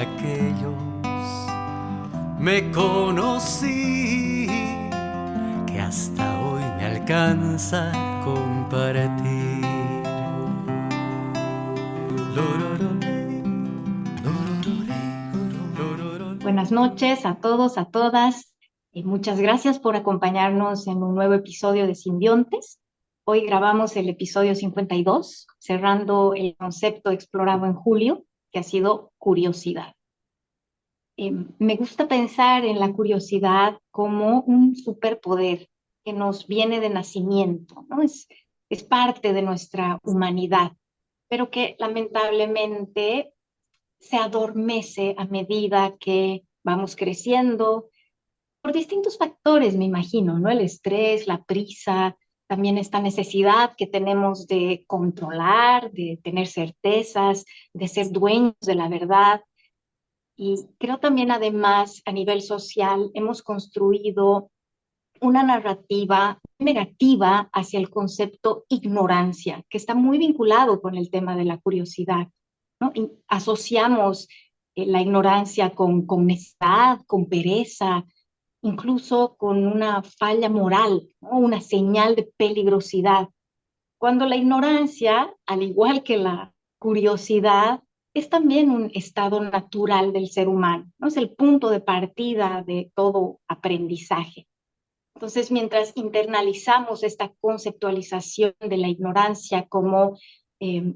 aquellos me conocí, que hasta hoy me alcanza a compartir. Buenas noches a todos, a todas. Muchas gracias por acompañarnos en un nuevo episodio de Simbiontes. Hoy grabamos el episodio 52, cerrando el concepto explorado en julio, que ha sido curiosidad. Me gusta pensar en la curiosidad como un superpoder que nos viene de nacimiento, ¿no? Es parte de nuestra humanidad, pero que lamentablemente se adormece a medida que vamos creciendo por distintos factores, me imagino, ¿no? El estrés, la prisa, también esta necesidad que tenemos de controlar, de tener certezas, de ser dueños de la verdad. Y creo también, además, a nivel social, hemos construido una narrativa negativa hacia el concepto ignorancia, que está muy vinculado con el tema de la curiosidad, ¿no? Y asociamos la ignorancia con necedad, con pereza, incluso con una falla moral, ¿no? Una señal de peligrosidad. Cuando la ignorancia, al igual que la curiosidad, es también un estado natural del ser humano, ¿no? Es el punto de partida de todo aprendizaje. Entonces, mientras internalizamos esta conceptualización de la ignorancia como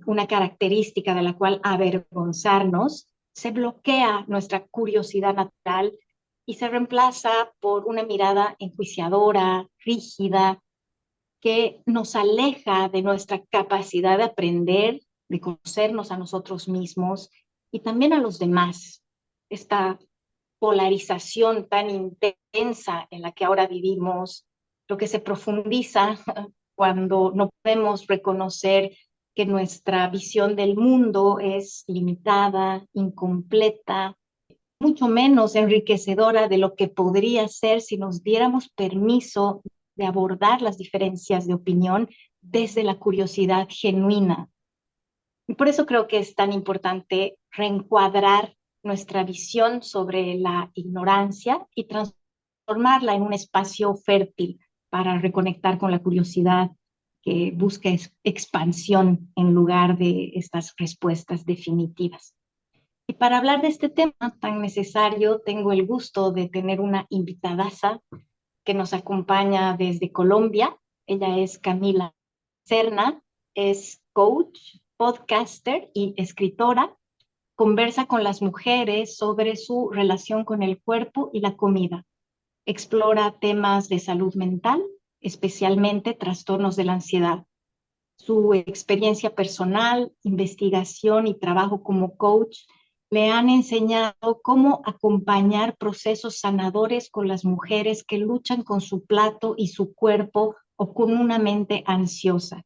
una característica de la cual avergonzarnos, se bloquea nuestra curiosidad natural y se reemplaza por una mirada enjuiciadora, rígida, que nos aleja de nuestra capacidad de aprender, de conocernos a nosotros mismos y también a los demás. Esta polarización tan intensa en la que ahora vivimos, lo que se profundiza cuando no podemos reconocer que nuestra visión del mundo es limitada, incompleta, mucho menos enriquecedora de lo que podría ser si nos diéramos permiso de abordar las diferencias de opinión desde la curiosidad genuina. Y por eso creo que es tan importante reencuadrar nuestra visión sobre la ignorancia y transformarla en un espacio fértil para reconectar con la curiosidad que busca expansión en lugar de estas respuestas definitivas. Y para hablar de este tema tan necesario, tengo el gusto de tener una invitadaza que nos acompaña desde Colombia. Ella es Camila Serna, es coach, podcaster y escritora. Conversa con las mujeres sobre su relación con el cuerpo y la comida. Explora temas de salud mental, especialmente trastornos de la ansiedad. Su experiencia personal, investigación y trabajo como coach le han enseñado cómo acompañar procesos sanadores con las mujeres que luchan con su plato y su cuerpo o con una mente ansiosa.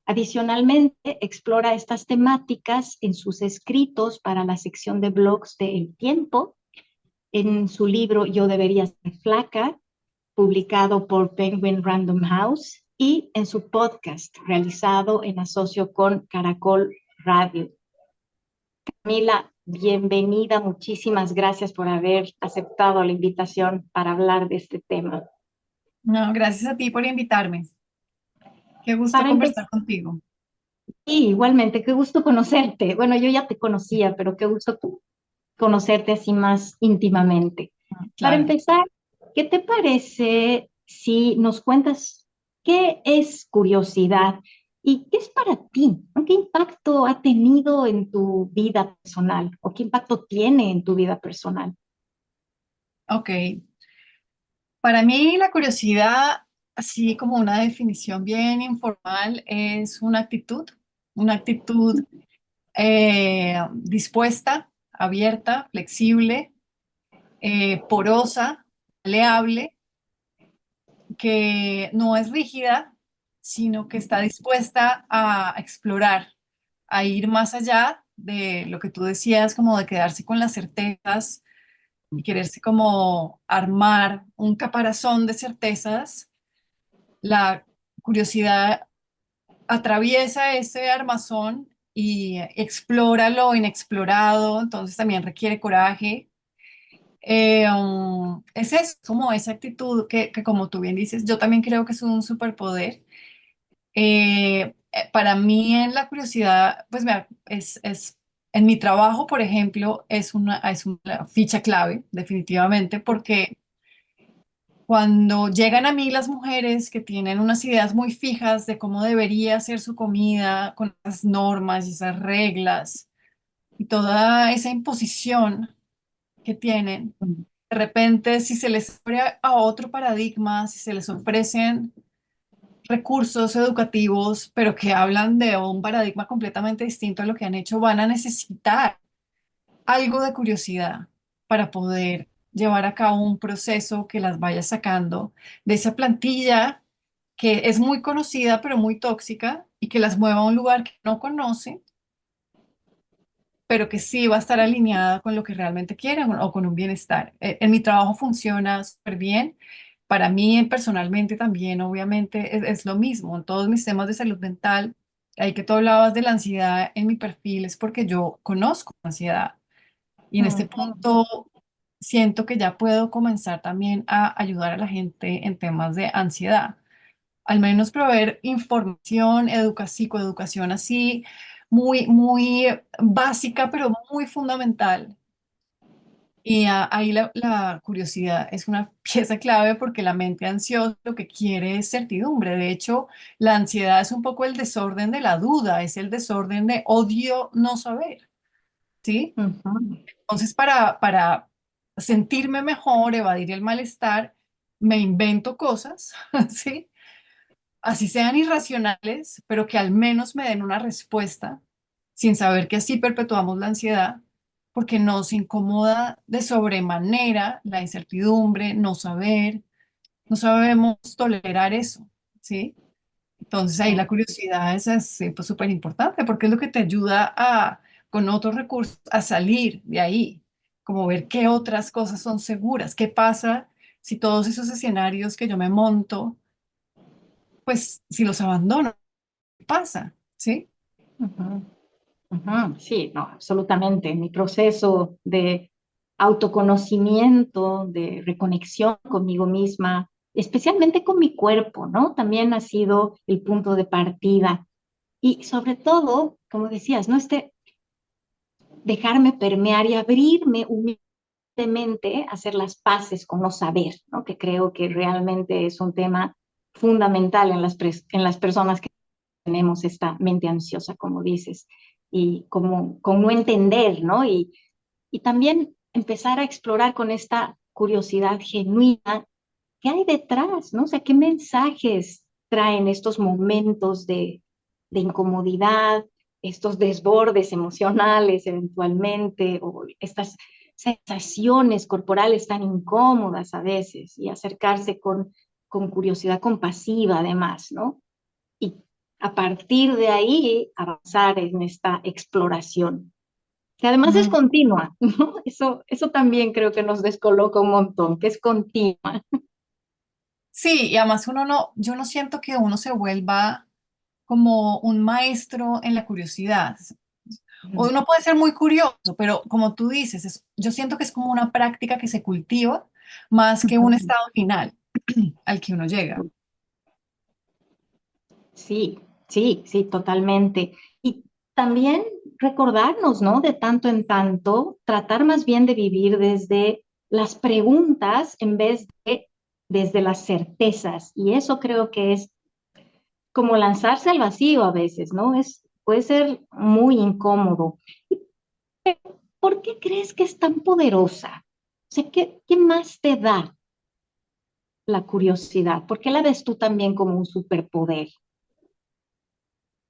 Adicionalmente, explora estas temáticas en sus escritos para la sección de blogs de El Tiempo, en su libro Yo debería ser flaca, publicado por Penguin Random House, y en su podcast realizado en asocio con Caracol Radio. Camila, bienvenida, muchísimas gracias por haber aceptado la invitación para hablar de este tema. No, gracias a ti por invitarme. Qué gusto Para conversar empezar, contigo. sí, igualmente, qué gusto conocerte. Bueno, yo ya te conocía, pero qué gusto conocerte así más íntimamente. Para Claro. empezar, ¿qué te parece si nos cuentas qué es curiosidad y qué es para ti? ¿No? ¿Qué impacto ha tenido en tu vida personal o qué impacto tiene en tu vida personal? Ok. Para mí la curiosidad, así como una definición bien informal, es una actitud dispuesta, abierta, flexible, porosa, maleable, que no es rígida, sino que está dispuesta a explorar, a ir más allá de lo que tú decías, como de quedarse con las certezas y quererse como armar un caparazón de certezas. La curiosidad atraviesa ese armazón y explora lo inexplorado, entonces también requiere coraje. Es eso, como esa actitud que como tú bien dices, yo también creo que es un superpoder. Para mí en la curiosidad, pues en mi trabajo, por ejemplo, es una ficha clave, definitivamente, porque cuando llegan a mí las mujeres que tienen unas ideas muy fijas de cómo debería ser su comida, con las normas y esas reglas y toda esa imposición que tienen, Mm. de repente si se les abre a otro paradigma, si se les ofrecen recursos educativos, pero que hablan de un paradigma completamente distinto a lo que han hecho, van a necesitar algo de curiosidad para poder llevar a cabo un proceso que las vaya sacando de esa plantilla que es muy conocida pero muy tóxica y que las mueva a un lugar que no conocen, pero que sí va a estar alineada con lo que realmente quieren o con un bienestar. En mi trabajo funciona súper bien. Para mí personalmente también, obviamente, es lo mismo. En todos mis temas de salud mental, ahí que tú hablabas de la ansiedad en mi perfil, es porque yo conozco la ansiedad. Y en este Ujú. punto siento que ya puedo comenzar también a ayudar a la gente en temas de ansiedad. Al menos proveer información, psicoeducación así, muy básica, pero muy fundamental. Y ahí la curiosidad es una pieza clave porque la mente ansiosa lo que quiere es certidumbre. De hecho, la ansiedad es un poco el desorden de la duda, es el desorden de odio no saber, ¿sí? Ujú. Entonces, para sentirme mejor, evadir el malestar, me invento cosas, ¿sí? Así sean irracionales, pero que al menos me den una respuesta, sin saber que así perpetuamos la ansiedad, porque nos incomoda de sobremanera la incertidumbre, no saber, no sabemos tolerar eso, ¿sí? Entonces ahí la curiosidad es pues, súper importante porque es lo que te ayuda con otros recursos a salir de ahí, como ver qué otras cosas son seguras, qué pasa si todos esos escenarios que yo me monto, pues si los abandono, ¿qué pasa? ¿Sí? Ujú. Ujú. Sí, no, absolutamente. Mi proceso de autoconocimiento, de reconexión conmigo misma, especialmente con mi cuerpo, ¿no? También ha sido el punto de partida. Y sobre todo, como decías, ¿no? Dejarme permear y abrirme humildemente a hacer las paces con no saber, ¿no? Que creo que realmente es un tema fundamental en en las personas que tenemos esta mente ansiosa, como dices, y como con no entender, ¿no? Y también empezar a explorar con esta curiosidad genuina qué hay detrás, ¿no? O sea, qué mensajes traen estos momentos de incomodidad, estos desbordes emocionales eventualmente, o estas sensaciones corporales tan incómodas a veces, y acercarse con curiosidad compasiva además, ¿no? Y a partir de ahí avanzar en esta exploración, que además es Mm. continua, ¿no? Eso también creo que nos descoloca un montón, que es continua. Sí, y además yo no siento que uno se vuelva como un maestro en la curiosidad. O uno puede ser muy curioso, pero como tú dices, yo siento que es como una práctica que se cultiva más que un estado final al que uno llega. Sí, sí, sí, totalmente. Y también recordarnos, ¿no? De tanto en tanto, tratar más bien de vivir desde las preguntas en vez de desde las certezas. Y eso creo que es como lanzarse al vacío a veces, ¿no? Puede ser muy incómodo. ¿Por qué crees que es tan poderosa? O sea, ¿qué más te da la curiosidad? ¿Por qué la ves tú también como un superpoder?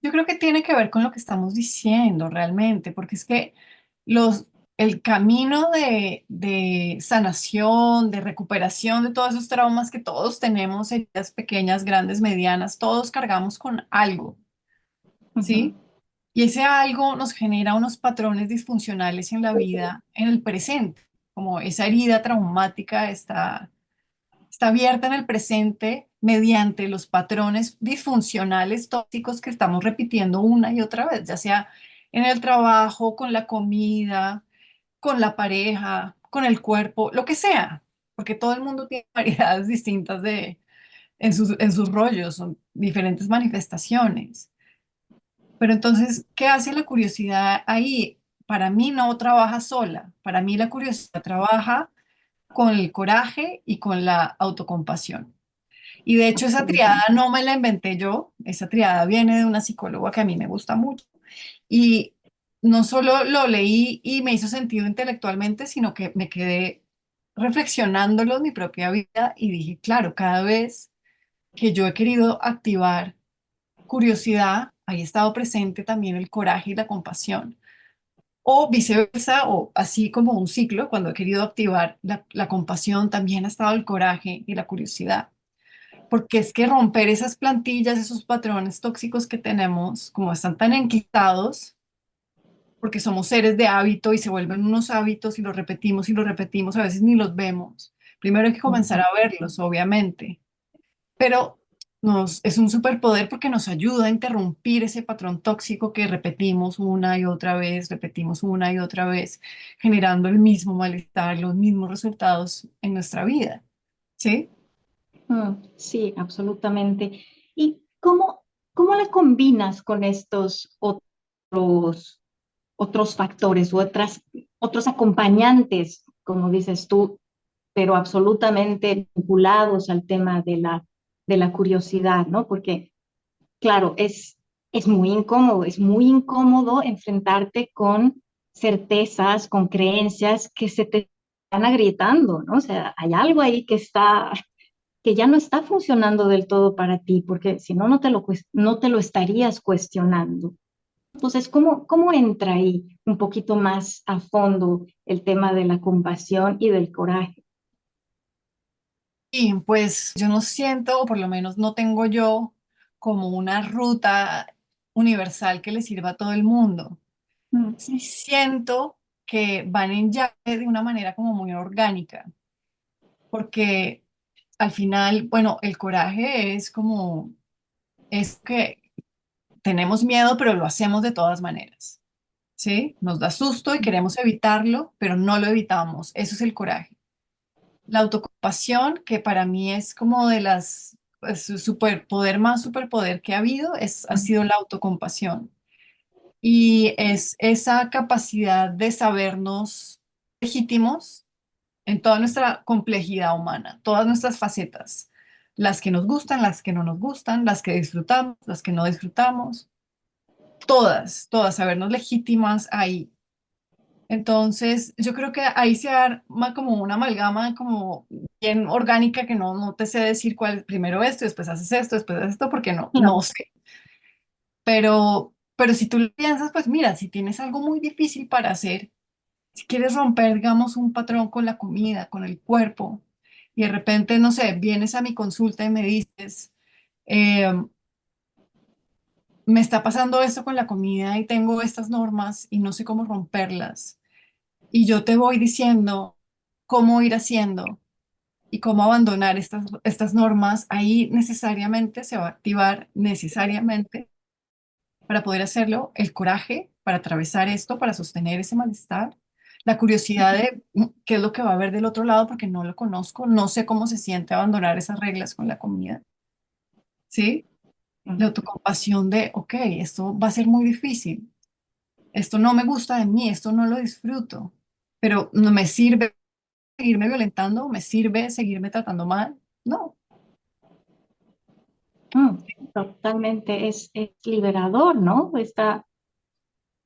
Yo creo que tiene que ver con lo que estamos diciendo realmente, porque es que los, el camino de sanación, de recuperación de todos esos traumas que todos tenemos, heridas pequeñas, grandes, medianas, todos cargamos con algo, Ujú. ¿sí? Y ese algo nos genera unos patrones disfuncionales en la vida, en el presente, como esa herida traumática está abierta en el presente mediante los patrones disfuncionales tóxicos que estamos repitiendo una y otra vez, ya sea en el trabajo, con la comida, con la pareja, con el cuerpo, lo que sea, porque todo el mundo tiene variedades distintas en sus rollos, son diferentes manifestaciones. Pero entonces, ¿qué hace la curiosidad ahí? Para mí no trabaja sola, para mí la curiosidad trabaja con el coraje y con la autocompasión. Y de hecho esa triada Absolutamente. no me la inventé yo, esa triada viene de una psicóloga que a mí me gusta mucho. Y no solo lo leí y me hizo sentido intelectualmente, sino que me quedé reflexionándolo en mi propia vida y dije, claro, cada vez que yo he querido activar curiosidad, ahí ha estado presente también el coraje y la compasión. O viceversa, o así como un ciclo, cuando he querido activar la compasión, también ha estado el coraje y la curiosidad. Porque es que romper esas plantillas, esos patrones tóxicos que tenemos, como están tan enquistados, porque somos seres de hábito y se vuelven unos hábitos y los repetimos, a veces ni los vemos. Primero hay que comenzar a verlos, obviamente, pero es un superpoder porque nos ayuda a interrumpir ese patrón tóxico que repetimos una y otra vez, repetimos una y otra vez, generando el mismo malestar, los mismos resultados en nuestra vida. ¿Sí? Sí, absolutamente. ¿Y cómo la combinas con estos otros factores u otros acompañantes, como dices tú, pero absolutamente vinculados al tema de la curiosidad, ¿no? Porque, claro, es muy incómodo enfrentarte con certezas, con creencias que se te están agrietando, ¿no? O sea, hay algo ahí que ya no está funcionando del todo para ti, porque si no, no te lo estarías cuestionando. Entonces, ¿cómo entra ahí un poquito más a fondo el tema de la compasión y del coraje? Y pues yo no siento, o por lo menos no tengo yo, como una ruta universal que le sirva a todo el mundo. Mm, Sí siento que van en llave de una manera como muy orgánica, porque al final, bueno, el coraje es como, es que tenemos miedo, pero lo hacemos de todas maneras, ¿sí? Nos da susto y queremos evitarlo, pero no lo evitamos. Eso es el coraje. La autocompasión, que para mí es como de las su superpoder más superpoder que ha habido, ha sido la autocompasión. Y es esa capacidad de sabernos legítimos en toda nuestra complejidad humana, todas nuestras facetas, las que nos gustan, las que no nos gustan, las que disfrutamos, las que no disfrutamos, todas, sabernos legítimas ahí. Entonces, yo creo que ahí se arma como una amalgama como bien orgánica que no te sé decir cuál es primero esto, después haces esto, después haces esto, porque no no. sé. Pero si tú lo piensas, pues mira, si tienes algo muy difícil para hacer, si quieres romper, digamos, un patrón con la comida, con el cuerpo, y de repente, no sé, vienes a mi consulta y me dices, eh, me está pasando esto con la comida y tengo estas normas y no sé cómo romperlas. Y yo te voy diciendo cómo ir haciendo y cómo abandonar estas normas, ahí necesariamente se va a activar, necesariamente, para poder hacerlo, el coraje para atravesar esto, para sostener ese malestar, la curiosidad de qué es lo que va a haber del otro lado porque no lo conozco, no sé cómo se siente abandonar esas reglas con la comida, ¿sí? La autocompasión de, ok, esto va a ser muy difícil, esto no me gusta de mí, esto no lo disfruto, pero no me sirve seguirme violentando, me sirve seguirme tratando mal, no. Mm, totalmente, es liberador, ¿no? Esta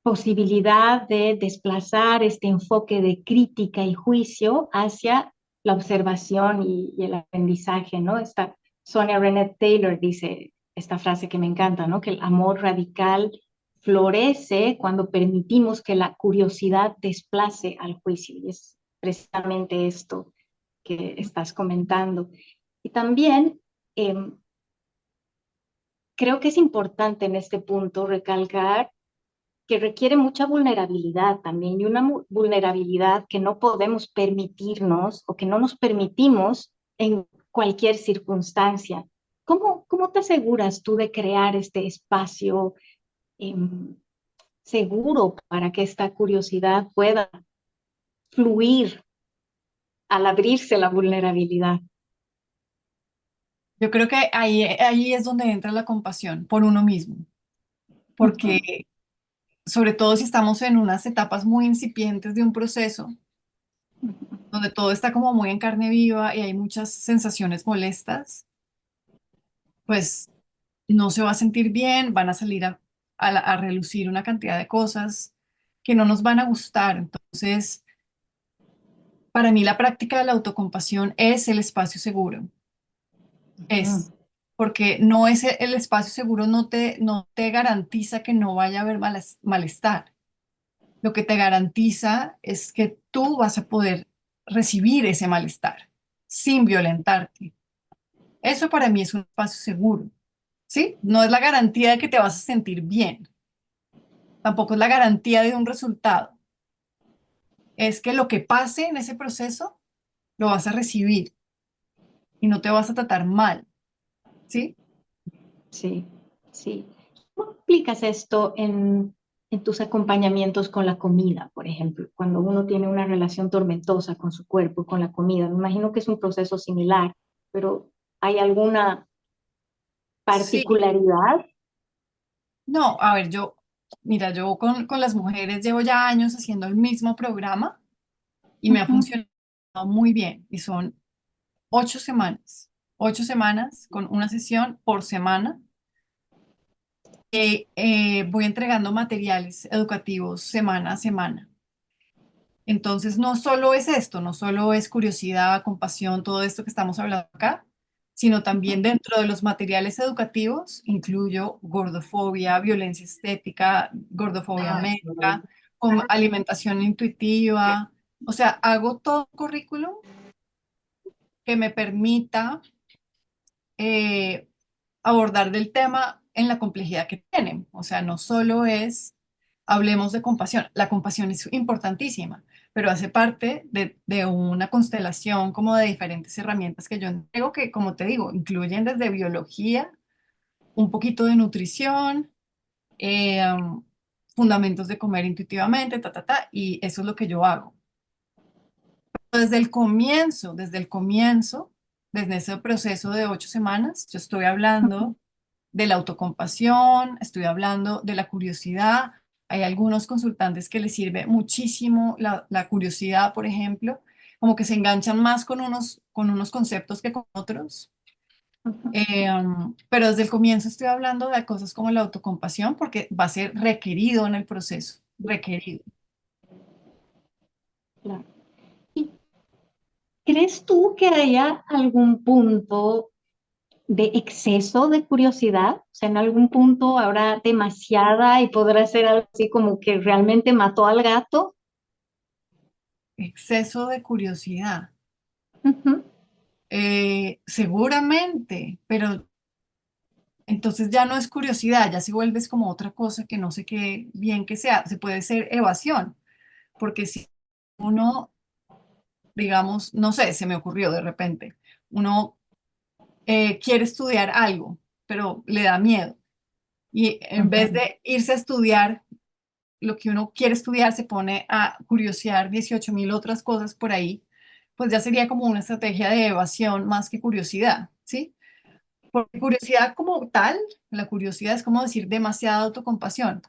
posibilidad de desplazar este enfoque de crítica y juicio hacia la observación y el aprendizaje, ¿no? Esta Sonia Renette Taylor dice esta frase que me encanta, ¿no? Que el amor radical florece cuando permitimos que la curiosidad desplace al juicio. Y es precisamente esto que estás comentando. Y también creo que es importante en este punto recalcar que requiere mucha vulnerabilidad también y una vulnerabilidad que no podemos permitirnos o que no nos permitimos en cualquier circunstancia. ¿Cómo te aseguras tú de crear este espacio eh, seguro para que esta curiosidad pueda fluir al abrirse la vulnerabilidad. Yo creo que ahí es donde entra la compasión por uno mismo, Ujú, porque sobre todo si estamos en unas etapas muy incipientes de un proceso, donde todo está como muy en carne viva y hay muchas sensaciones molestas, pues no se va a sentir bien, van a salir a relucir una cantidad de cosas que no nos van a gustar. Entonces, para mí la práctica de la autocompasión es el espacio seguro, es, ujú. porque no es el espacio seguro, no te garantiza que no vaya a haber malestar. Lo que te garantiza es que tú vas a poder recibir ese malestar sin violentarte. Eso para mí es un espacio seguro, ¿sí? No es la garantía de que te vas a sentir bien, tampoco es la garantía de un resultado. Es que lo que pase en ese proceso lo vas a recibir y no te vas a tratar mal, ¿sí? Sí, sí. ¿Cómo aplicas esto en tus acompañamientos con la comida, por ejemplo? Cuando uno tiene una relación tormentosa con su cuerpo, con la comida. Me imagino que es un proceso similar, pero ¿hay alguna Sí, particularidad? no, a ver, mira, yo con las mujeres llevo ya años haciendo el mismo programa y me ha Ujú, funcionado muy bien y son 8 semanas, 8 semanas con una sesión por semana. Voy entregando materiales educativos semana a semana. Entonces, no solo es esto, no solo es curiosidad, compasión, todo esto que estamos hablando acá, sino ujú. también dentro de los materiales educativos incluyo gordofobia, violencia estética, gordofobia Ah, médica, con alimentación intuitiva. O sea, hago todo un currículum que me permita eh, abordar del tema en la complejidad que tienen. O sea, no solo es, hablemos de compasión, la compasión es importantísima, pero hace parte de una constelación como de diferentes herramientas que yo entrego que, como te digo, incluyen desde biología, un poquito de nutrición, fundamentos de comer intuitivamente, y eso es lo que yo hago. Desde el comienzo, desde ese proceso de 8 semanas, yo estoy hablando de la autocompasión, estoy hablando de la curiosidad. Hay algunos consultantes que les sirve muchísimo la curiosidad, por ejemplo, como que se enganchan más con unos conceptos que con otros. Ujú, Pero desde el comienzo estoy hablando de cosas como la autocompasión porque va a ser requerido en el proceso, requerido. claro. ¿Y crees tú que haya algún punto de exceso de curiosidad? O sea, en algún punto habrá demasiada y podrá ser algo así como que realmente mató al gato. Exceso de curiosidad. Ujú, Seguramente, pero entonces ya no es curiosidad, ya se vuelve es como otra cosa que no sé qué bien que sea. Se puede ser evasión, porque si uno, digamos, no sé, se me ocurrió de repente, uno quiere estudiar algo, pero le da miedo. Y en vez ujú. de irse a estudiar lo que uno quiere estudiar, se pone a curiosear 18.000 otras cosas por ahí, pues ya sería como una estrategia de evasión más que curiosidad, ¿sí? Porque curiosidad como tal, la curiosidad es como decir demasiada autocompasión.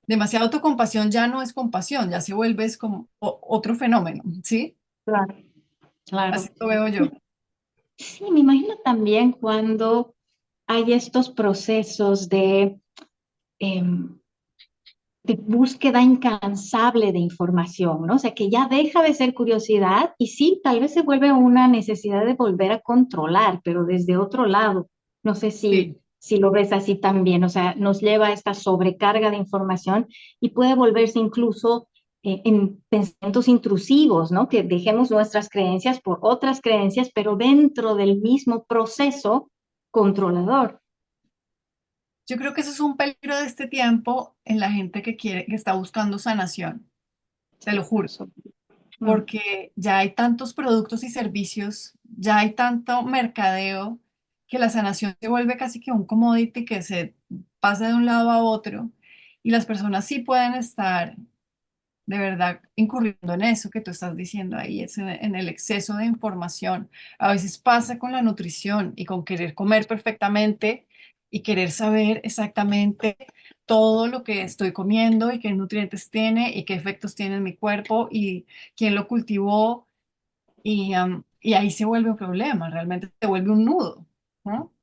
Demasiada autocompasión ya no es compasión, ya se vuelve es como otro fenómeno, ¿sí? Claro, Así claro. lo veo yo. Sí, me imagino también cuando hay estos procesos em, de búsqueda incansable de información, ¿no? O sea, que ya deja de ser curiosidad y sí, tal vez se vuelve una necesidad de volver a controlar, pero desde otro lado. No sé Sí, si lo ves así también, o sea, nos lleva a esta sobrecarga de información y puede volverse incluso en pensamientos intrusivos, ¿no? Que dejemos nuestras creencias por otras creencias, pero dentro del mismo proceso controlador. yo creo que eso es un peligro de este tiempo en la gente que está buscando sanación, te lo juro, Eso. Mm, porque ya hay tantos productos y servicios, ya hay tanto mercadeo que la sanación se vuelve casi que un commodity que se pasa de un lado a otro Y las personas sí pueden estar de verdad incurriendo en eso que tú estás diciendo ahí, es en el exceso de información. A veces pasa con la nutrición y con querer comer perfectamente y querer saber exactamente todo lo que estoy comiendo y qué nutrientes tiene y qué efectos tiene en mi cuerpo y quién lo cultivó y ahí se vuelve un problema, realmente se vuelve un nudo, ¿no?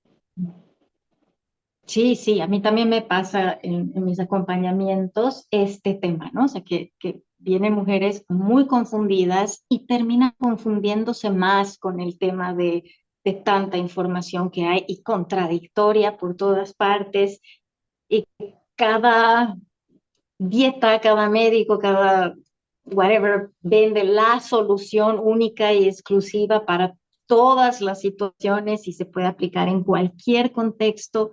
Sí, sí, a mí también me pasa en mis acompañamientos este tema, ¿no? O sea, que vienen mujeres muy confundidas y terminan confundiéndose más con el tema de tanta información que hay y contradictoria por todas partes. Y cada dieta, cada médico, cada whatever, vende la solución única y exclusiva para todas las situaciones y se puede aplicar en cualquier contexto.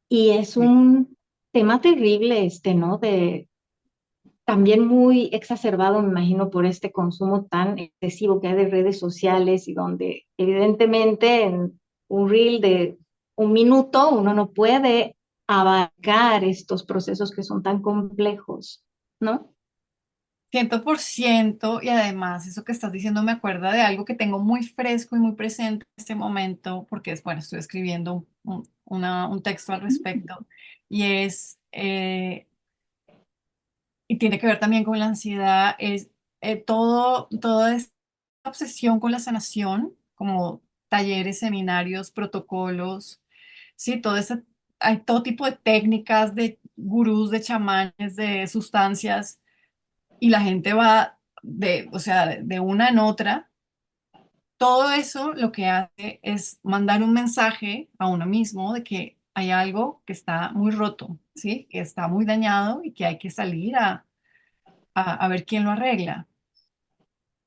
Y es un tema terrible este, ¿no? De también muy exacerbado, me imagino, por este consumo tan excesivo que hay de redes sociales y donde evidentemente en un reel de un minuto uno no puede abarcar estos procesos que son tan complejos, ¿no? 100% y además eso que estás diciendo me acuerda de algo que tengo muy fresco y muy presente en este momento porque es, bueno, estoy escribiendo un texto al respecto y es, y tiene que ver también con la ansiedad, es toda esta obsesión con la sanación, como talleres, seminarios, protocolos, sí, hay todo tipo de técnicas de gurús, de chamanes, de sustancias y la gente va o sea, de una en otra. Todo eso lo que hace es mandar un mensaje a uno mismo de que hay algo que está muy roto, ¿sí? Que está muy dañado y que hay que salir a ver quién lo arregla.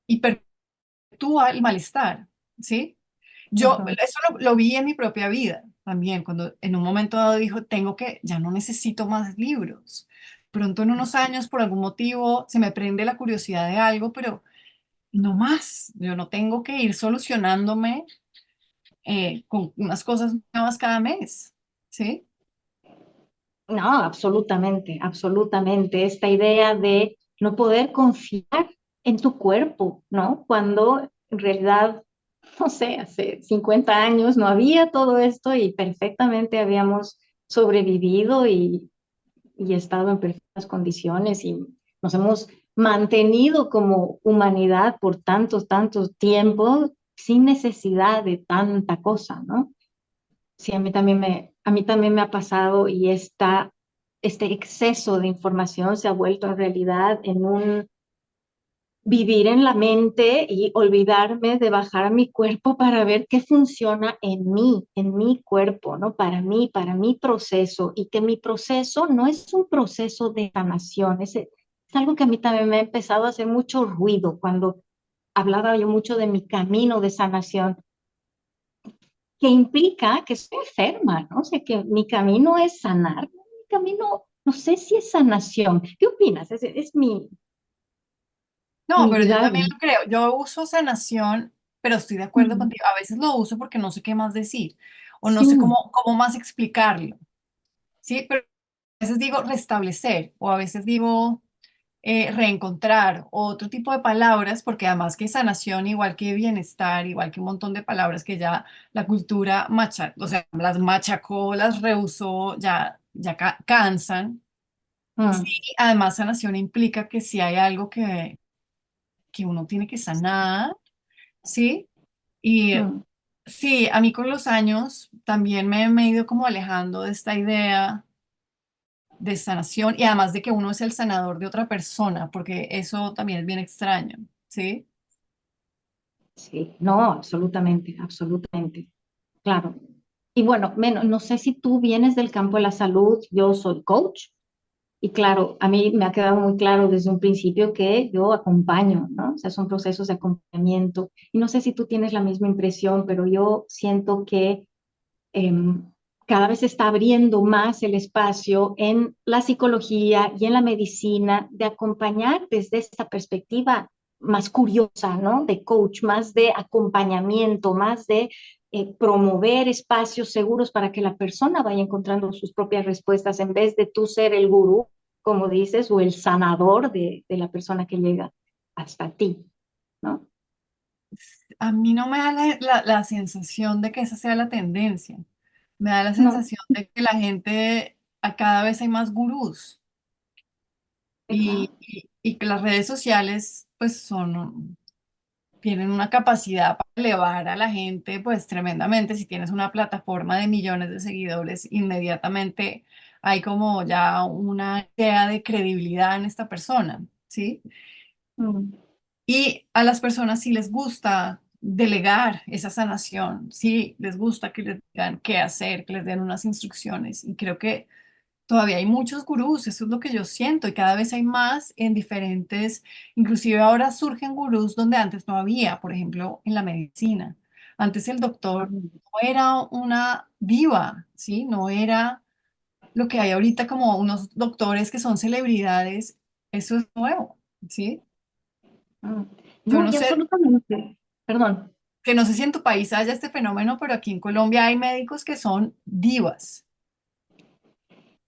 Y perpetúa el malestar, ¿sí? Yo Ujú. eso lo vi en mi propia vida también, cuando en un momento dado dijo, ya no necesito más libros. Pronto en unos años, por algún motivo, se me prende la curiosidad de algo, pero no más. Yo no tengo que ir solucionándome con unas cosas nuevas cada mes, ¿sí? No, absolutamente, absolutamente. Esta idea de no poder confiar en tu cuerpo, ¿no? Cuando en realidad, no sé, hace 50 años no había todo esto y perfectamente habíamos sobrevivido y estado en perfectas condiciones y nos hemos mantenido como humanidad por tantos, tantos tiempos sin necesidad de tanta cosa, ¿no? Sí, a mí también me ha pasado y este exceso de información se ha vuelto en realidad en un vivir en la mente y olvidarme de bajar a mi cuerpo para ver qué funciona en mi cuerpo, ¿no? Para mi proceso y que mi proceso no es un proceso de sanación, es algo que a mí también me ha empezado a hacer mucho ruido cuando hablaba yo mucho de mi camino de sanación que implica que estoy enferma, ¿no? O sea, que mi camino es sanar, mi camino, no sé si es sanación. ¿Qué opinas? Es No, mi pero yo vida. también lo creo. Yo uso sanación, pero estoy de acuerdo Mm, contigo. A veces lo uso porque no sé qué más decir o no sí, sé cómo más explicarlo, ¿sí? Pero a veces digo restablecer o a veces digo reencontrar o otro tipo de palabras, porque además que sanación, igual que bienestar, igual que un montón de palabras que ya la cultura o sea, las machacó, las rehusó, cansan. Sí, mm, además sanación implica que si hay algo que uno tiene que sanar, ¿sí? Y mm. sí, a mí con los años también me he ido como alejando de esta idea de sanación y además de que uno es el sanador de otra persona, porque eso también es bien extraño, ¿sí? Sí, no, absolutamente, absolutamente, claro. Y bueno, no sé si tú vienes del campo de la salud, yo soy coach. Y claro, a mí me ha quedado muy claro desde un principio que yo acompaño, ¿no? O sea, son procesos de acompañamiento. Y no sé si tú tienes la misma impresión, pero yo siento que cada vez se está abriendo más el espacio en la psicología y en la medicina de acompañar desde esta perspectiva más curiosa, ¿no? De coach, más de acompañamiento, más de promover espacios seguros para que la persona vaya encontrando sus propias respuestas en vez de tú ser el gurú, como dices, o el sanador de la persona que llega hasta ti, ¿no? A mí no me da la sensación de que esa sea la tendencia. Me da la No, sensación de que la gente, a cada vez hay más gurús ¿verdad? y que las redes sociales pues tienen una capacidad para elevar a la gente pues tremendamente. Si tienes una plataforma de millones de seguidores, inmediatamente hay como ya una idea de credibilidad en esta persona, ¿sí? Mm, Y a las personas sí les gusta delegar esa sanación, sí les gusta que les digan qué hacer, que les den unas instrucciones. Y creo que todavía hay muchos gurús, eso es lo que yo siento, y cada vez hay más en diferentes, inclusive ahora surgen gurús donde antes no había, por ejemplo, en la medicina. Antes el doctor no era una diva, ¿sí? No era lo que hay ahorita como unos doctores que son celebridades, eso es nuevo, ¿sí? mm. Yo No, no y sé, absolutamente. Perdón. que no sé si en tu país haya este fenómeno, pero aquí en Colombia hay médicos que son divas.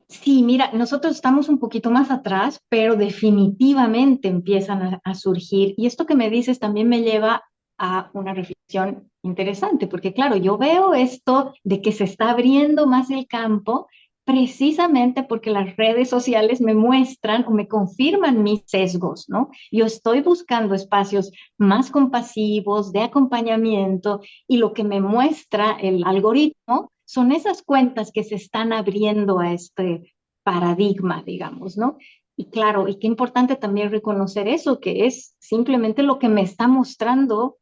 Sí, mira, nosotros estamos un poquito más atrás, pero definitivamente empiezan a surgir. Y esto que me dices también me lleva a una reflexión interesante, porque claro, yo veo esto de que se está abriendo más el campo precisamente porque las redes sociales me muestran o me confirman mis sesgos, ¿no? Yo estoy buscando espacios más compasivos, de acompañamiento, y lo que me muestra el algoritmo son esas cuentas que se están abriendo a este paradigma, digamos, ¿no? Y claro, y qué importante también reconocer eso, que es simplemente lo que me está mostrando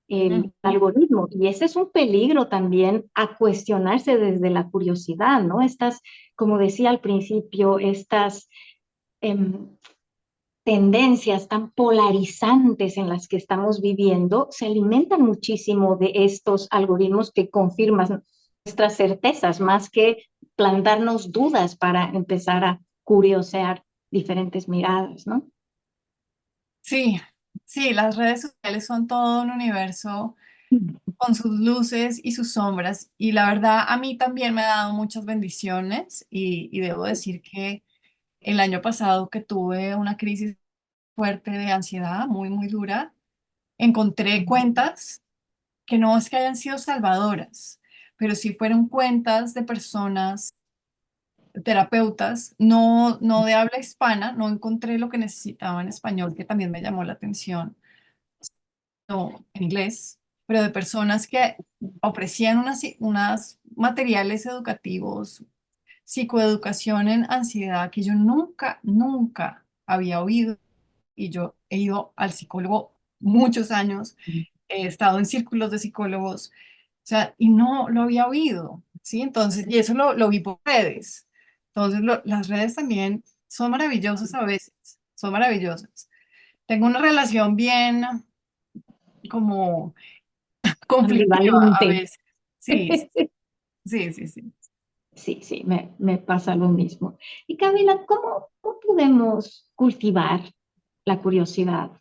el Ujú. algoritmo. Y ese es un peligro también a cuestionarse desde la curiosidad, ¿no? Estas, como decía al principio, estas em, tendencias tan polarizantes en las que estamos viviendo se alimentan muchísimo de estos algoritmos que confirman nuestras certezas, más que plantarnos dudas para empezar a curiosear diferentes miradas, ¿no? Sí, sí, las redes sociales son todo un universo con sus luces y sus sombras. Y la verdad, a mí también me ha dado muchas bendiciones y debo decir que el año pasado que tuve una crisis fuerte de ansiedad, muy, muy dura, encontré cuentas que no es que hayan sido salvadoras, pero sí fueron cuentas de personas, terapeutas, no de habla hispana, no encontré lo que necesitaba en español, que también me llamó la atención, no en inglés, pero de personas que ofrecían unas materiales educativos, psicoeducación en ansiedad que yo nunca, nunca había oído. Y yo he ido al psicólogo muchos años, he estado en círculos de psicólogos, o sea, y no lo había oído, ¿sí? Entonces, y eso lo vi por redes. Entonces, las redes también son maravillosas a veces, son maravillosas. Tengo una relación bien como conflictiva a Ambivalente. veces. Sí, sí, sí, sí. Sí, sí, me pasa lo mismo. Y Camila, ¿cómo podemos cultivar la curiosidad?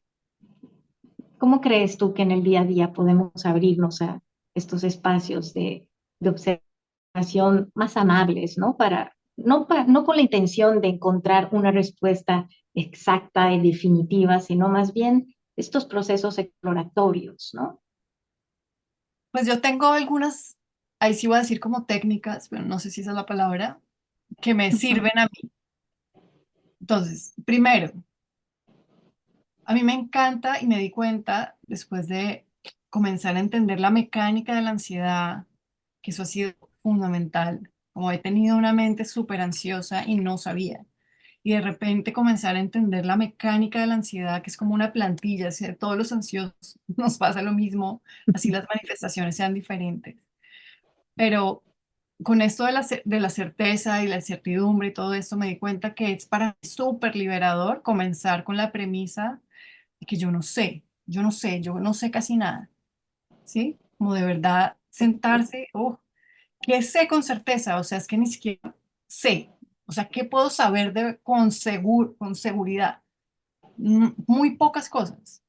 ¿Cómo crees tú que en el día a día podemos abrirnos a estos espacios de observación más amables, ¿no? No con la intención de encontrar una respuesta exacta y definitiva, sino más bien estos procesos exploratorios, ¿no? Pues yo tengo algunas, ahí sí voy a decir como técnicas, pero no sé si esa es la palabra, que me Ujú, sirven a mí. Entonces, primero, a mí me encanta y me di cuenta después de comenzar a entender la mecánica de la ansiedad, que eso ha sido fundamental. Como he tenido una mente súper ansiosa y no sabía. Y de repente comenzar a entender la mecánica de la ansiedad, que es como una plantilla, si a todos los ansiosos nos pasa lo mismo, así las manifestaciones sean diferentes. Pero con esto de de la certeza y la incertidumbre y todo esto, me di cuenta que es para mí súper liberador comenzar con la premisa de que yo no sé casi nada, ¿sí? Como de verdad sentarse, oh, ¿qué sé con certeza? O sea, es que ni siquiera sé. O sea, ¿qué puedo saber con seguridad? Muy pocas cosas.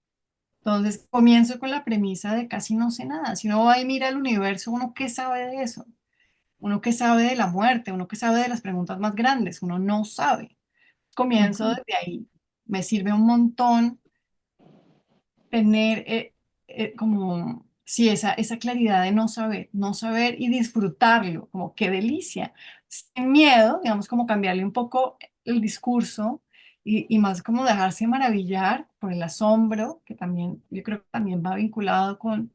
Entonces comienzo con la premisa de casi no sé nada. Si uno va y mira el universo, ¿uno qué sabe de eso? ¿Uno qué sabe de la muerte? ¿Uno qué sabe de las preguntas más grandes? Uno no sabe. Comienzo Ujú, desde ahí. Me sirve un montón tener como, sí, esa claridad de no saber, no saber y disfrutarlo, como qué delicia. Sin miedo, digamos, como cambiarle un poco el discurso y más como dejarse maravillar por el asombro, que también, yo creo que también va vinculado con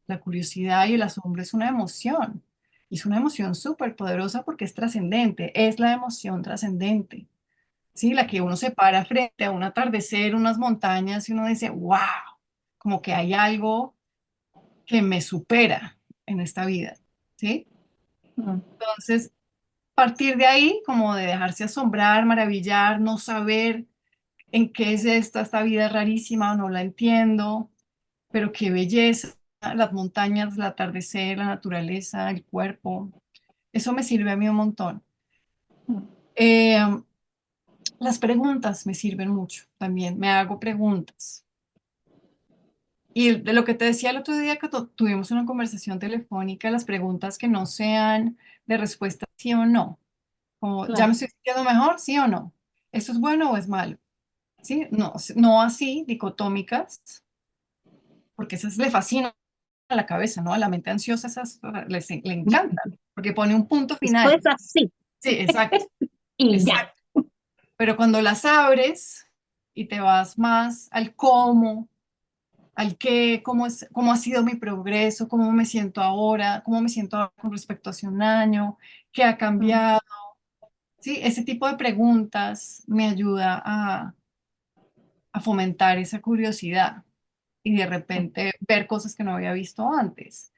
la curiosidad, y el asombro es una emoción. Y es una emoción súper poderosa porque es trascendente, es la emoción trascendente. Sí, la que uno se para frente a un atardecer, unas montañas y uno dice, wow, como que hay algo que me supera en esta vida, ¿sí? ujú, Entonces, partir de ahí, como de dejarse asombrar, maravillar, no saber en qué es esta vida rarísima, no la entiendo, pero qué belleza, las montañas, el atardecer, la naturaleza, el cuerpo, eso me sirve a mí un montón. ujú. Eh, las preguntas me sirven mucho también, me hago preguntas. Y de lo que te decía el otro día que tuvimos una conversación telefónica, las preguntas que no sean de respuesta sí o no, como ya me Claro. estoy sintiendo mejor, sí o no, ¿esto es bueno o es malo? ¿Sí? No, no así, dicotómicas, porque esas le fascinan a la cabeza, ¿no? A la mente ansiosa esas le encanta, porque pone un punto Esto final. es así Sí, exacto, y ya. exacto. Pero cuando las abres y te vas más al cómo, al qué, cómo ha sido mi progreso, cómo me siento ahora, cómo me siento ahora con respecto a hace un año, qué ha Ujú, cambiado, ¿sí? Ese tipo de preguntas me ayuda a fomentar esa curiosidad y de repente ver cosas que no había visto antes.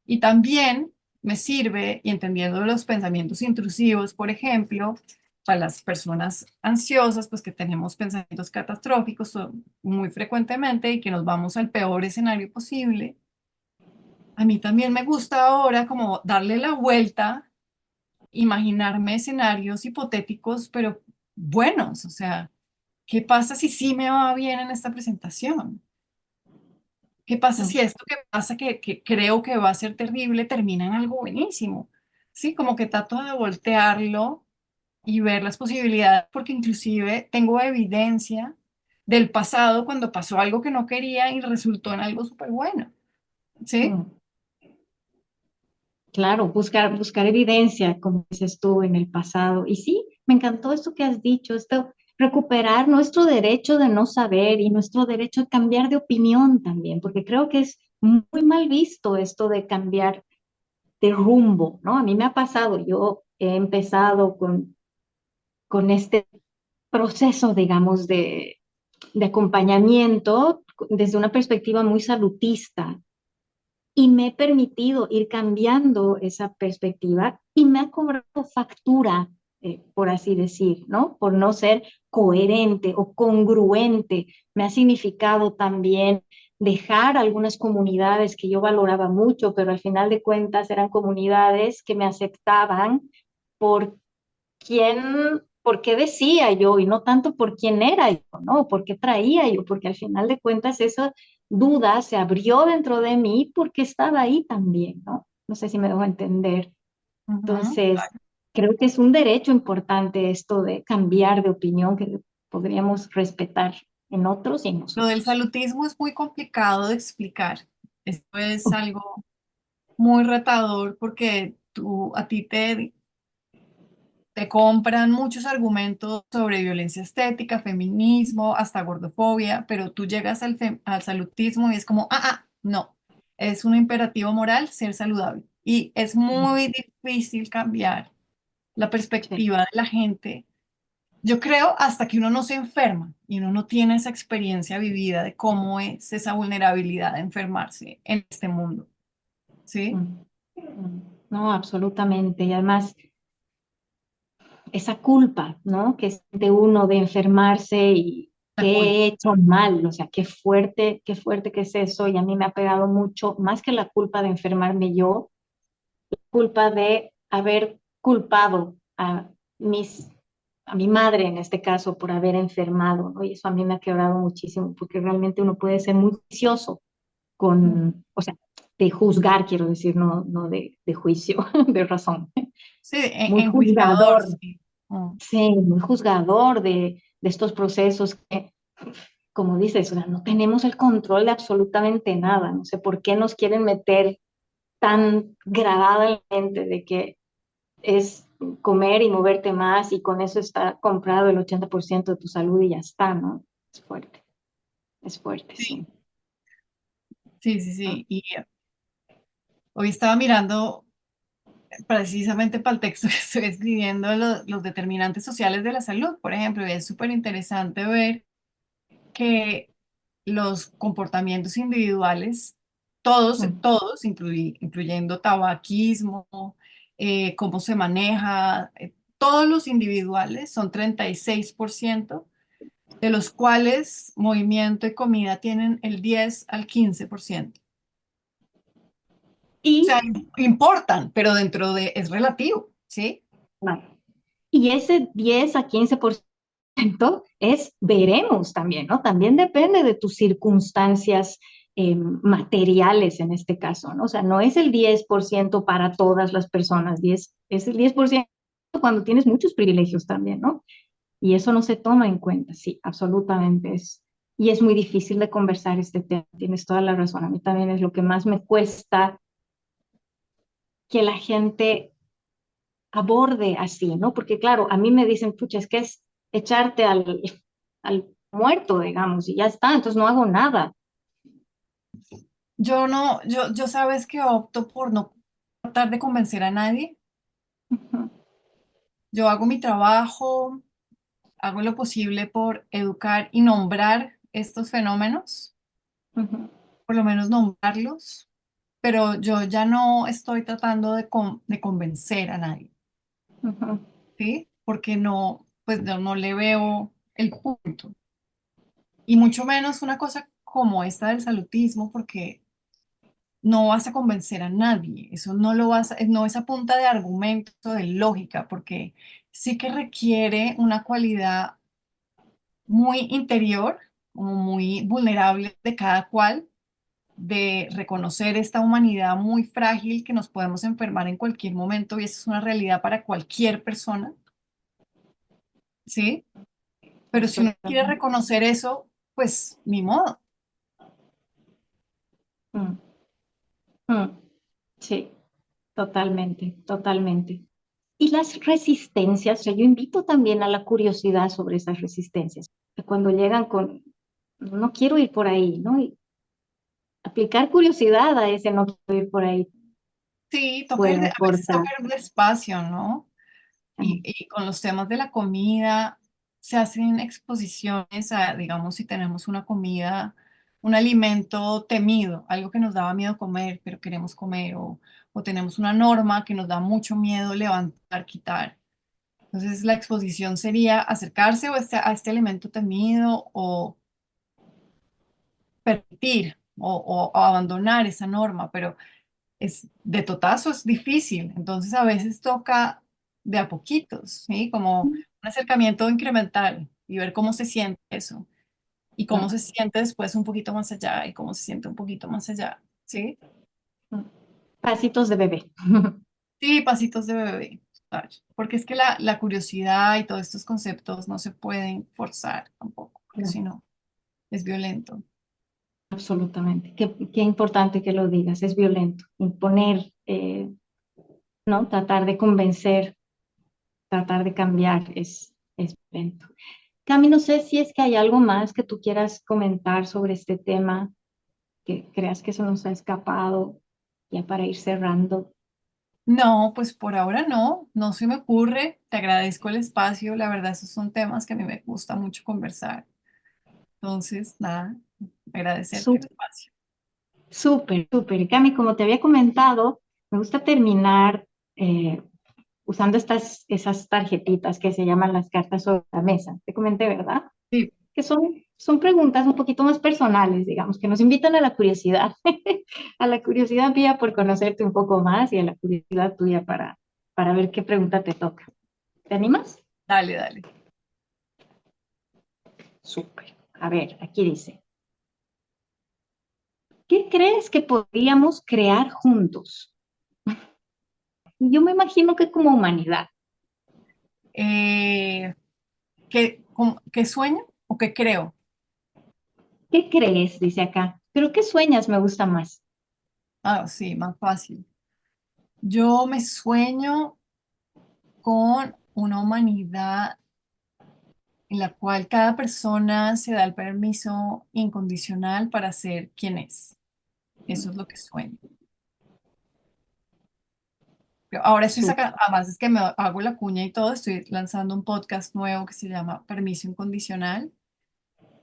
Y también me sirve, y entendiendo los pensamientos intrusivos, por ejemplo, para las personas ansiosas, pues que tenemos pensamientos catastróficos muy frecuentemente y que nos vamos al peor escenario posible. A mí también me gusta ahora como darle la vuelta, imaginarme escenarios hipotéticos, pero buenos. O sea, ¿qué pasa si sí me va bien en esta presentación? ¿Qué pasa ujú, si esto que pasa, que creo que va a ser terrible, termina en algo buenísimo? Sí, como que trato de voltearlo y ver las posibilidades, porque inclusive tengo evidencia del pasado cuando pasó algo que no quería y resultó en algo súper bueno. ¿Sí? ujú. Claro, buscar evidencia, como dices tú, en el pasado. Y sí, me encantó esto que has dicho, esto, recuperar nuestro derecho de no saber y nuestro derecho a cambiar de opinión también, porque creo que es muy mal visto esto de cambiar de rumbo, ¿no? A mí me ha pasado, yo he empezado con este proceso, digamos, de acompañamiento desde una perspectiva muy salutista y me he permitido ir cambiando esa perspectiva y me ha cobrado factura, por así decir, ¿no? Por no ser coherente o congruente. Me ha significado también dejar algunas comunidades que yo valoraba mucho, pero al final de cuentas eran comunidades que me aceptaban por por qué decía yo y no tanto por quién era yo, ¿no? Por qué traía yo, porque al final de cuentas esa duda se abrió dentro de mí porque estaba ahí también, ¿no? No sé si me dejo entender. Ujú. Entonces, creo que es un derecho importante esto de cambiar de opinión que podríamos respetar en otros y en Lo del nosotros. salutismo es muy complicado de explicar. Esto es algo muy retador porque a ti te compran muchos argumentos sobre violencia estética, feminismo, hasta gordofobia, pero tú llegas al salutismo y es como, no, es un imperativo moral ser saludable. Y es muy difícil cambiar la Sí. perspectiva de la gente. Yo creo hasta que uno no se enferma y uno no tiene esa experiencia vivida de cómo es esa vulnerabilidad de enfermarse en este mundo, ¿sí? Mm, mm. No, absolutamente. Y además, esa culpa, ¿no? Que siente uno de enfermarse y La que culpa. he hecho mal, o sea, qué fuerte que es eso, y a mí me ha pegado mucho, más que la culpa de enfermarme yo, culpa de haber culpado a mis a mi madre en este caso por haber enfermado, ¿no? Y eso a mí me ha quebrado muchísimo, porque realmente uno puede ser muy juicioso con, o sea, de juzgar, quiero decir, no de juicio, de razón, Sí, muy enjuiciador, juzgador, sí. Mm. sí, muy juzgador de estos procesos que, como dices, o sea, no tenemos el control de absolutamente nada, no sé por qué nos quieren meter tan grabada en la mente de que es comer y moverte más y con eso está comprado el 80% de tu salud y ya está, ¿no? Es fuerte, Sí, sí. sí, sí, sí. Y hoy estaba mirando precisamente para el texto que estoy escribiendo los determinantes sociales de la salud, por ejemplo, y es súper interesante ver que los comportamientos individuales, Mm. todos, incluyendo tabaquismo, cómo se maneja, todos los individuales son 36%, de los cuales movimiento y comida tienen el 10 al 15%. O sea, Y, importan, pero dentro de, es relativo, ¿sí? claro, y ese 10 a 15% es veremos también, ¿no? También depende de tus circunstancias materiales en este caso, ¿no? O sea, no es el 10% para todas las personas, 10 es el 10% cuando tienes muchos privilegios también, ¿no? Y eso no se toma en cuenta, sí, absolutamente es. Y es muy difícil de conversar este tema, tienes toda la razón. A mí también es lo que más me cuesta que la gente aborde así, ¿no? Porque claro, a mí me dicen, pucha, es que es echarte al muerto, digamos, y ya está, entonces no hago nada. Yo no, yo sabes que opto por no tratar de convencer a nadie. Ujú, Yo hago mi trabajo, hago lo posible por educar y nombrar estos fenómenos, ujú, por lo menos nombrarlos, pero yo ya no estoy tratando de convencer a nadie, ujú, ¿sí? Porque no, pues no le veo el punto. Y mucho menos una cosa como esta del salutismo, porque no vas a convencer a nadie, eso no lo vas a, no es a punta de argumento, de lógica, porque sí que requiere una cualidad muy interior, como muy vulnerable de cada cual, de reconocer esta humanidad muy frágil que nos podemos enfermar en cualquier momento y eso es una realidad para cualquier persona, ¿sí? Pero si uno quiere absolutamente. reconocer eso, pues ni modo. Mm, mm, sí, totalmente, totalmente. Y las resistencias, o sea, yo invito también a la curiosidad sobre esas resistencias, que cuando llegan con, no quiero ir por ahí, ¿no? Y aplicar curiosidad a ese no quiero ir por ahí Sí, puede a veces toca aportar. ir despacio, ¿no? Mm, Y con los temas de la comida se hacen exposiciones a, digamos, si tenemos una comida, un alimento temido, algo que nos daba miedo comer, pero queremos comer, o tenemos una norma que nos da mucho miedo levantar, quitar. Entonces, la exposición sería acercarse a este alimento temido o permitir o abandonar esa norma, pero es de totazo es difícil, entonces a veces toca de a poquitos, ¿sí? Como un acercamiento incremental y ver cómo se siente eso y cómo mm, se siente después un poquito más allá y cómo se siente un poquito más allá, ¿sí? mm. Pasitos de bebé. Sí, pasitos de bebé, total. Porque es que la curiosidad y todos estos conceptos no se pueden forzar tampoco, porque si No, no, es violento. absolutamente. Qué importante que lo digas. Es violento. Imponer, ¿no? Tratar de convencer, tratar de cambiar es violento. Cami, no sé si es que hay algo más que tú quieras comentar sobre este tema, que creas que se nos ha escapado, ya para ir cerrando. No, pues por ahora no, no se me ocurre. Te agradezco el espacio. La verdad, esos son temas que a mí me gusta mucho conversar. Entonces, nada, agradecerte el espacio. Súper, súper. Cami, como te había comentado, me gusta terminar usando esas tarjetitas que se llaman las cartas sobre la mesa. Te comenté, ¿verdad? Sí, Que son preguntas un poquito más personales, digamos, que nos invitan a la curiosidad, a la curiosidad mía por conocerte un poco más y a la curiosidad tuya para ver qué pregunta te toca. ¿Te animas? Dale, dale. Súper. A ver, aquí dice, ¿qué crees que podríamos crear juntos? Yo me imagino que como humanidad. Eh, ¿qué sueño o qué creo? ¿Qué crees? Dice acá. Pero ¿qué sueñas? Me gusta más. Ah, sí, más fácil. Yo me sueño con una humanidad en la cual cada persona se da el permiso incondicional para ser quien es. Eso es lo que sueño. Pero ahora estoy Súper. sacando, además es que me hago la cuña y todo, estoy lanzando un podcast nuevo que se llama Permiso Incondicional.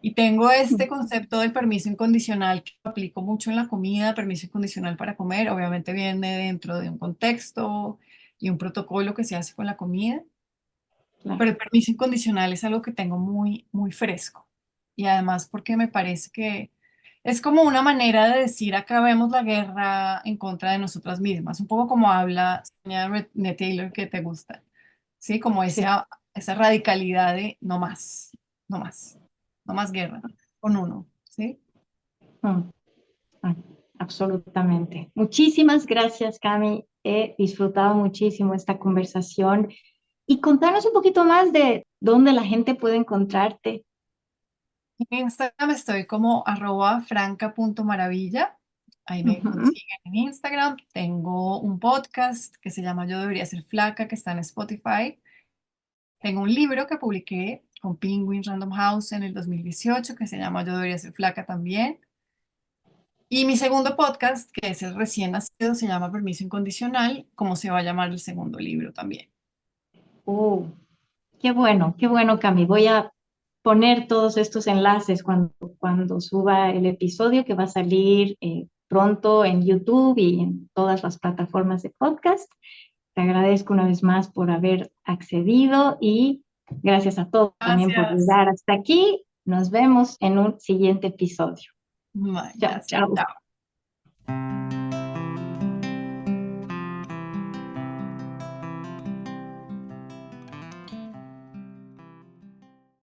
Y tengo este concepto del permiso incondicional que lo aplico mucho en la comida, permiso incondicional para comer. Obviamente viene dentro de un contexto y un protocolo que se hace con la comida, Claro. pero el permiso incondicional es algo que tengo muy, muy fresco. Y además porque me parece que es como una manera de decir acabemos la guerra en contra de nosotras mismas, un poco como habla Sonia René Taylor que te gusta, ¿sí? Como Sí. esa radicalidad de no más, no más, no más guerra con uno, ¿sí? Mm. Ah, absolutamente. Muchísimas gracias, Cami. He disfrutado muchísimo esta conversación y contarnos un poquito más de dónde la gente puede encontrarte. En Instagram estoy como @franca.maravilla. Ahí me Ujú. consiguen en Instagram. Tengo un podcast que se llama Yo debería ser flaca, que está en Spotify. Tengo un libro que publiqué con Penguin Random House en el 2018 que se llama Yo debería ser flaca también. Y mi segundo podcast, que es el recién nacido, se llama Permiso Incondicional, como se va a llamar el segundo libro también. Uh, qué bueno, Cami. Voy a poner todos estos enlaces cuando suba el episodio que va a salir pronto en YouTube y en todas las plataformas de podcast. Te agradezco una vez más por haber accedido y gracias a todos también por Gracias. llegar hasta aquí. Nos vemos en un siguiente episodio. Bye, Chao, gracias. chao. Chao.